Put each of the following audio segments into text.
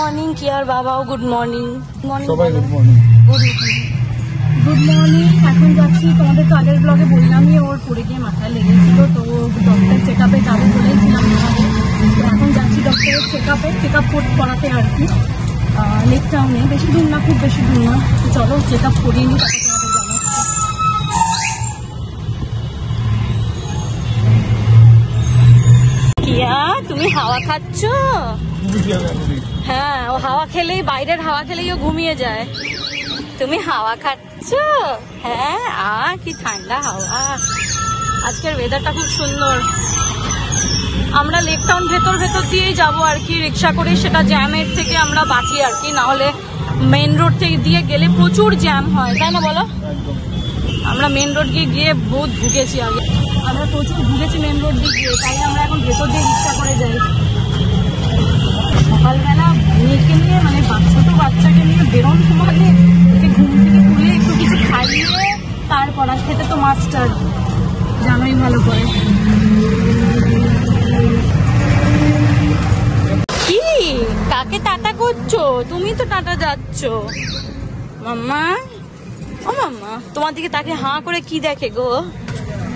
Morning কিয়ার বাবাও good morning. সবাই good morning. Good morning. এখন যাচ্ছি, তোমাদের তো আগের ব্লগে বললামই ওর পড়ে গিয়ে মাথায় লেগেছিল, তো ডক্টর চেক আপে যাবে বলেছিলাম তোমাদের। তো এখন যাচ্ছি ডক্টরের চেক আপ করাতে আর কি, লেক টাউনে। বেশি দূর না, খুব বেশি দূর না। চলো চেক আপ করিয়ে নিই, তারপর তোমাদের জানাচ্ছি। কিয়া তুমি হাওয়া খাচ্ছ? হ্যাঁ, ও হাওয়া খেলেই, বাইরের হাওয়া খেলেই ও ঘুমিয়ে যায়। তুমি হাওয়া খাচ্ছ? হ্যাঁ, কি ঠান্ডা হাওয়া। আজকের ওয়েদারটা খুব সুন্দর। আমরা লেক টাউন ভেতর দিয়েই যাবো আর কি, রিক্সা করে। সেটা জ্যামের থেকে আমরা বাঁচি আর কি, না হলে মেন রোড থেকে দিয়ে গেলে প্রচুর জ্যাম হয়, তাই না বলো? আমরা মেন রোড গিয়ে বহুত ভুগেছি আগে, আমরা প্রচুর ভুগেছি মেন রোড দিয়ে গিয়ে, তাই আমরা এখন ভেতর দিয়ে রিক্সা করে যাই। সকালবেলা মেয়েকে নিয়ে, মানে ছোট বাচ্চাকে নিয়ে বেরোন মানে ওকে ঘুম থেকে তুলে একটু কিছু খাইয়ে তারপর, আর খেতে তো মাস্টার জানোই ভালো করে। কি কাকে টাটা করছো? তুমি তো টাটা যাচ্ছ মাম্মা। ও মাম্মা, তোমার দিকে তাকে হাঁ করে কি দেখে গো?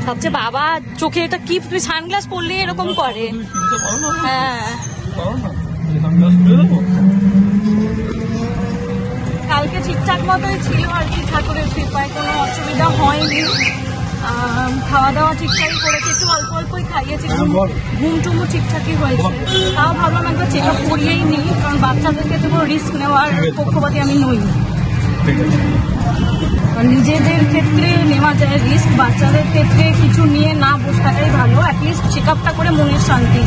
ভাবছে বাবা চোখে এটা কি, তুমি সানগ্লাস পরলে এরকম করে? হ্যাঁ, কালকে ঠিকঠাক মতোই ছিল আর কি, ঠাকুরের কৃপায় কোনো অসুবিধা হয়নি। খাওয়া দাওয়া ঠিকঠাকই করেছে, একটু অল্প অল্পই খাইয়েছি, ঘুম টুমু ঠিকঠাকই হয়েছে। তাও ভাবলাম একবার চেক আপ করিয়েই নিই, কারণ বাচ্চাদেরকে তো কোনো রিস্ক নেওয়ার পক্ষপাতী আমি নই। নিজেদের ক্ষেত্রে নেওয়া যায় রিস্ক, বাচ্চাদের ক্ষেত্রে কিছু নিয়ে না বসে থাকাই ভালো। অ্যাটলিস্ট চেক আপটা করে মনের শান্তি,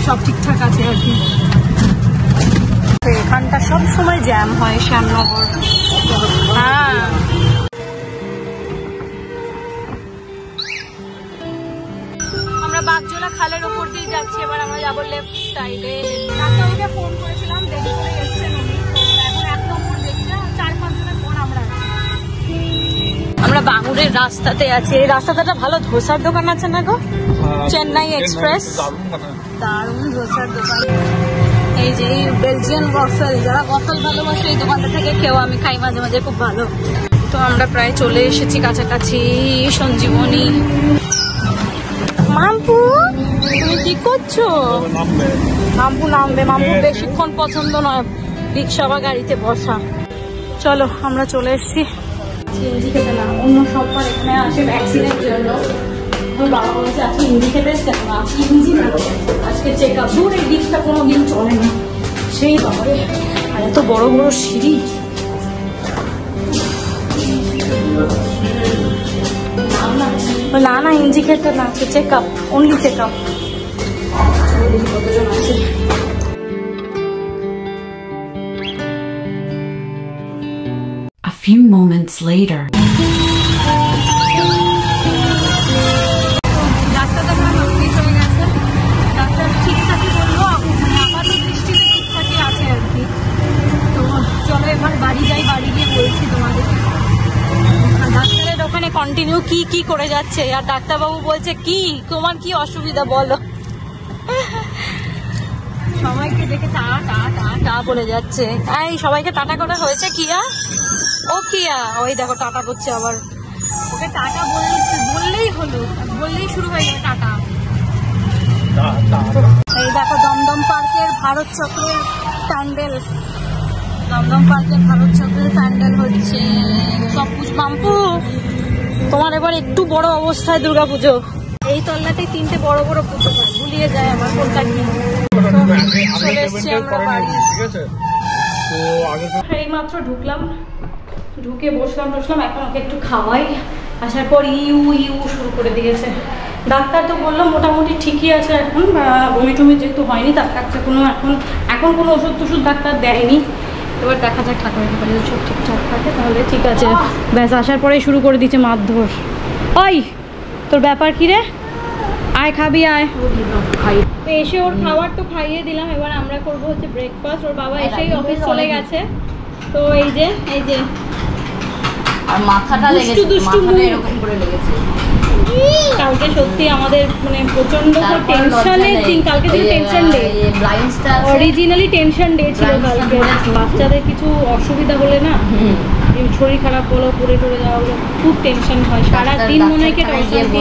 সব ঠিকঠাক আছে আর কি। এখানটা সব সময় জ্যাম হয়, শ্যামনগর। হ্যাঁ, আমরা বাগজোলা খালের ওপর দিয়ে যাচ্ছি। এবার আমরা যাবো লেফট সাইডে। ডাক্তারবাবুকে ফোন করেছিলাম, দেরি করে এসছেন উনি, তো এখন 1 নম্বর দেখছে। 4-5 জনের পর আমরা বাঙুরের রাস্তাতে আছি। এই রাস্তাটা ভালো ধোসার দোকান আছে না গো? চেন্নাই এক্সপ্রেস, দারুণ ধোসার দোকান। এই যে বেলজিয়ান ওয়াফেল, যারা ওয়াফেল ভালোবাসে এই দোকানটা থেকে খেও, আমি খাই মাঝে মাঝে, খুব ভালো। তো আমরা প্রায় চলে এসেছি কাছাকাছি সঞ্জীবনী। মাম্পু তুমি কি করছো? মাম্পু নামবে। মাম্পু বেশিক্ষণ পছন্দ নয় রিক্সা বা গাড়িতে বসা। চলো আমরা চলে এসেছি। ইঞ্জি খেতে না, অন্য সববার এখানে আসে ভ্যাকসিনের জন্য। বাবা বলছে আজকে ইঞ্জি খেতে এসছে, আজকে ইঞ্জি না, আজকে চেক আপ। দূর এই দিকটা কোনোদিন চলে না, সেই বাবারে। আর এত বড় বড় সিঁড়ি। না ইঞ্জি খেতে না, check up, only check up. কতজন আছে? A few moments later. ডাক্তার দেখানো কমপ্লিট হয়ে গেছে। ডাক্তার ঠিকঠাকই বললো, আপাতত দৃষ্টিতে ঠিকঠাকই আছে আর কি। তো চলো এবার বাড়ি যাই, বাড়ি গিয়ে বলছি তোমাদের। ডাক্তারের ওখানে কন্টিনিউ কি করে যাচ্ছে, আর ডাক্তারবাবু বলছে কি তোমার কি অসুবিধা বলো। সবাইকে দেখে টা বলে যাচ্ছে। এই সবাইকে টাটা করা হয়েছে কিয়া? ও কিয়া, ওই দেখো টাটা করছে আবার। ওকে টাটা বললেই হলো, বললেই শুরু হয়ে গেল টাটা। এই দেখো দমদম পার্কের ভারত চক্রের প্যান্ডেল, দমদম পার্কের ভারত চক্রের প্যান্ডেল হচ্ছে সব পুজো। মাম্পু তোমার এবার একটু বড় অবস্থায় দুর্গাপুজো। এই তল্লাতেই 3টে বড় বড় পুজো হয়, ভুলিয়ে যায় আমার কোনটা কি। চলে এসছি আমরা বাড়ি। এই মাত্র ঢুকলাম, ঢুকে বসলাম, এখন ওকে একটু খাওয়াই। আসার পর ইউ শুরু করে দিয়েছে। ডাক্তার তো বললো মোটামুটি ঠিকই আছে এখন, বমি টমি যেহেতু হয়নি, তার কাছে এখন কোনো ওষুধ টষুধ ডাক্তার দেয়নি। এবার দেখা যাক ঠাকুরের ব্যাপারে যদি সব ঠিকঠাক থাকে তাহলে ঠিক আছে। ব্যাস, আসার পরেই শুরু করে দিচ্ছে মারধর। ওই তোর ব্যাপার কি রে? আয় খাবি আয়। তো এসে ওর খাবার তো খাইয়ে দিলাম, এবার আমরা করবো হচ্ছে ব্রেকফাস্ট। ওর বাবা এসেই অফিস চলে গেছে। তো এই যে আর মাথাটা লেগেছে, মাথাটা এরকম করে লেগেছে। কালকে সত্যি আমাদের মানে প্রচন্ড টেনশনের দিন। কালকে ছিল tension day, originally tension day ছিল কালকে। বাচ্চাদের কিছু অসুবিধা হলে না, শরীর খারাপ হলো, পড়ে টরে যাওয়া হলো, খুব টেনশন হয় সারাদিন। মনে হয় কি অশান্তি,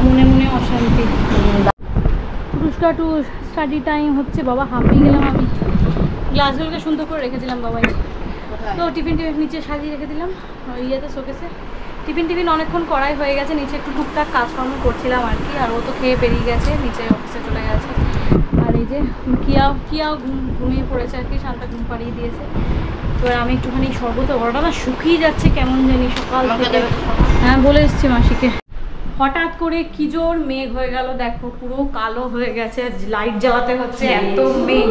মনে মনে অশান্তি। পুরস্কার টু স্টাডি টাইম হচ্ছে। বাবা হাঁপিয়ে গেলাম আমি। গ্লাসগুলোকে সুন্দর করে রেখে দিলাম বাবাই। তো টিফিন নিচে সাজিয়ে রেখে দিলাম ইয়েতে শোকেসে। টিফিন অনেকক্ষণ করাই হয়ে গেছে, নিচে একটু টুকটাক কাজকর্ম করছিলাম আর কি। আর ও তো খেয়ে বেরিয়ে গেছে, নিচে অফিসে চলে গেছে। আর এই যে কিয়াও ঘুমিয়ে পড়েছে আর কি, শান্তা ঘুম পাড়িয়ে দিয়েছে। এবার আমি একটুখানি শরবত, ওটা না শুকিয়ে যাচ্ছে কেমন জানি সকাল থেকে। হ্যাঁ বলে এসছি মাসিকে। হঠাৎ করে কি জোর মেঘ হয়ে গেল, দেখো পুরো কালো হয়ে গেছে, লাইট জ্বালাতে হচ্ছে, এত মেঘ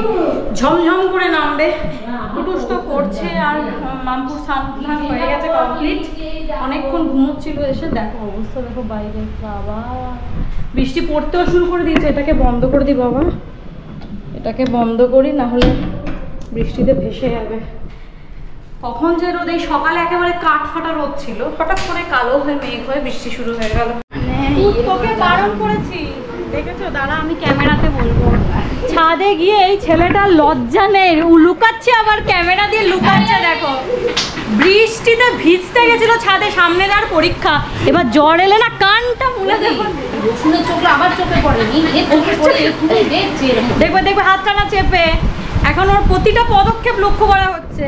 ঝমঝম করে নামবে। টুটুস তো করছে। আর মামপুর স্নান হয়ে গেছে কমপ্লিট, অনেকক্ষণ ঘুমোচ্ছিল এসে। দেখো অবস্থা দেখো বাইরে, বাবা বৃষ্টি পড়তেও শুরু করে দিয়েছে। এটাকে বন্ধ করে দিই বাবা, এটাকে বন্ধ করি, না হলে বৃষ্টিতে ভেসে যাবে। কখন যে রোদ, এই সকালে একেবারে কাঠ ফাটা রোদ ছিল, হঠাৎ করে কালো হয়ে মেঘ হয়ে বৃষ্টি শুরু হয়ে গেল। তোকে বারণ করেছি, দেখেছো? দাঁড়া আমি ক্যামেরাতে বলবো। ছাদে গিয়ে এই ছেলেটার লজ্জা নেই, লুকাচ্ছে, আবার ক্যামেরা দিয়ে লুকাচ্ছে। দেখো বৃষ্টিতে ভিজতে গেছিল ছাদে, সামনে তার পরীক্ষা। এবার জ্বর এলে না কানটা মুলে দেবো। দেখবে হাতটা না চেপে। এখন ওর প্রতিটা পদক্ষেপ লক্ষ্য করা হচ্ছে।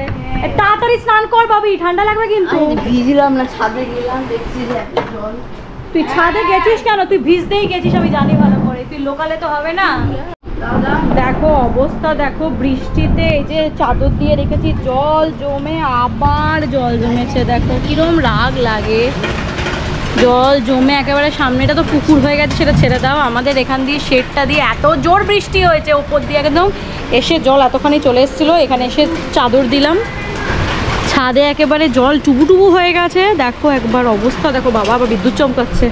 তাড়াতাড়ি স্নান কর বাবি, ঠান্ডা লাগবে কিন্তু। ভিজলাম না, ছাদে গেলাম, দেখছি যে এত জল। তুই ছাদে গেছিস কেন? তুই ভিজতেই গেছিস, আমি জানি ভালো করে। তুই লোকালে তো হবে না। দেখো অবস্থা দেখো বৃষ্টিতে। এই যে চাদর দিয়ে রেখেছি, জল জমে আবার জল জমেছে। দেখো কিরম রাগ লাগে, জল জমে একেবারে সামনেটা তো পুকুর হয়ে গেছে, সেটা ছেড়ে দাও। আমাদের এখান দিয়ে শেডটা দিয়ে এত জোর বৃষ্টি হয়েছে, ওপর দিয়ে একদম এসে জল এতখানি চলে এসেছিলো। এখানে এসে চাদর দিলাম, ছাদে একেবারে জল টুবু হয়ে গেছে। দেখো একবার অবস্থা দেখো, বাবা আবার বিদ্যুৎ চমকাচ্ছে।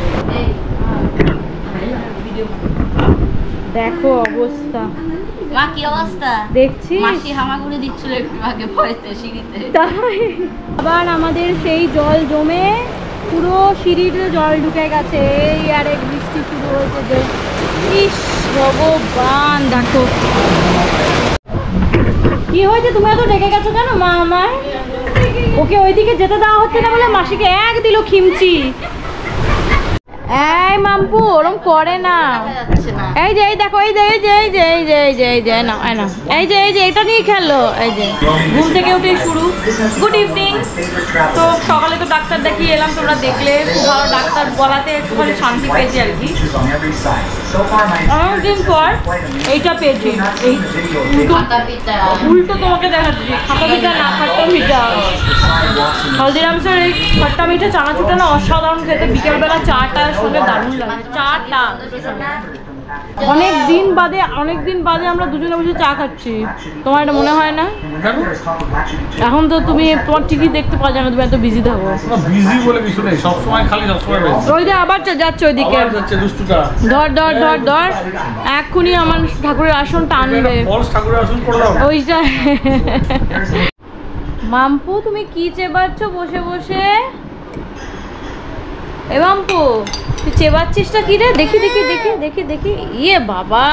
দেখো অবস্থা, মা কি অবস্থা দেখছি। মাসি হামাগুড়ি দিচ্ছিল একটু আগে ভয়েতে সিঁড়িতে। তাই আবার আমাদের সেই জল জমে পুরো সিঁড়িতে জল ঢুকে গেছে। এই আর এক বৃষ্টি শুরু হয়েছে যে, ইস ভগবান। দেখো কি হয়েছে, তুমি এত ডেকে গেছো কেন? মা আমার ওকে ওইদিকে যেতে দেওয়া হচ্ছে না বলে মাসিকে এক দিল খিমচি। এই মাম্পু ওরম করে না। এই যে এই দেখো, এই যে এই যে এই যে এই যে এই যে এই যে না না, এই যে এই যে এটা নিয়ে খেলো। এই যে ঘুম থেকে উঠে শুরু। Good evening. তো সকালে তো ডাক্তার দেখিয়ে এলাম, তোমরা দেখলে। খুব ভালো ডাক্তার বলাতে একটুখানি শান্তি পেয়েছি আর কি। অনেকদিন পর এইটা পেয়েছি, এই উল্টো তোমাকে দেখাচ্ছি। খাতা পিঠা না, খাট্টা মিঠা। হলদিরামসের এই খাট্টা মিঠা চানাচুরটা না অসাধারণ খেতে। বিকেলবেলা চাটার সঙ্গে দারুণ লাগে। চাটা অনেক দিন বাদে আমরা দুজনে বসে চা খাচ্ছি। তোমার এটা মনে হয় না? এখন তো তুমি তোমার ঠিকই দেখতে পাওয়া যায় না, তুমি এত বিজি থাকো। বিজি বলে কিছু নেই, সবসময় খালি সবসময় ব্যস্ত। ওই যে আবার যাচ্ছে ওইদিকে, ধর ধর ধর ধর, এক্ষুনি আমার ঠাকুরের আসন টানবে। ঠাকুরের আসন করে দাও ওইটা। মাম্পু তুমি কি চেবাচ্ছ বসে বসে? এ মাম্পু তুই চেবাচ্ছিসটা কি রে? দেখি দেখি দেখি দেখি দেখি। ইয়ে বাবা,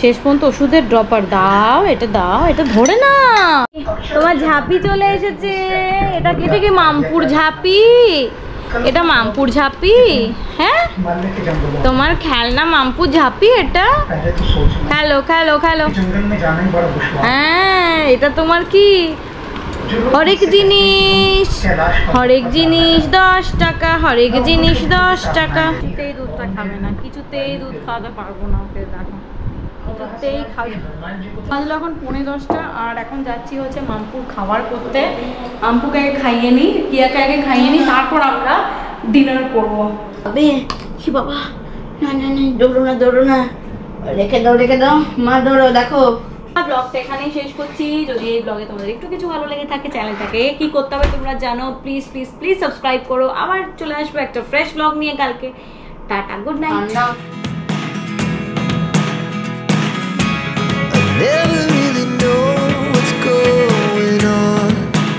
শেষ পর্যন্ত ওষুধের ড্রপার দাও, এটা দাও, এটা ধরে না। তোমার ঝাঁপি চলে এসেছে। এটা কি মামপুর ঝাঁপি? এটা মামপুর ঝাঁপি? হ্যাঁ তোমার খেলনা মামপুর ঝাঁপি এটা? খেলো খেলো খেলো। হ্যাঁ এটা তোমার কি? হরেক জিনিস 10 টাকা, হরেক জিনিস 10 টাকা। কিছুতেই দুধটা খাবে না, কিছুতেই দুধ খাওয়াতে পারবো না ওকে। দেখো কিছুতেই খাবে। বাজলো এখন 9:45 আর এখন যাচ্ছি হচ্ছে মামপুর খাবার করতে। মামপুকে আগে খাইয়ে নিই, কিয়াকে আগে খাইয়ে নিই, তারপর আমরা ডিনার করবো। কি বাবা, না না না, দৌড়ো না, রেখে দাও মা, দৌড়ো। দেখো ব্লগটা এখানেই শেষ করছি। যদি এই ব্লগে তোমাদের একটু কিছু ভালো লেগে থাকে, চ্যানেলটাকে কি করতে হবে তোমরা জানো। প্লিজ প্লিজ প্লিজ সাবস্ক্রাইব করো। আবার চলে আসবো একটা ফ্রেশ ব্লগ নিয়ে কালকে। Tata, good night.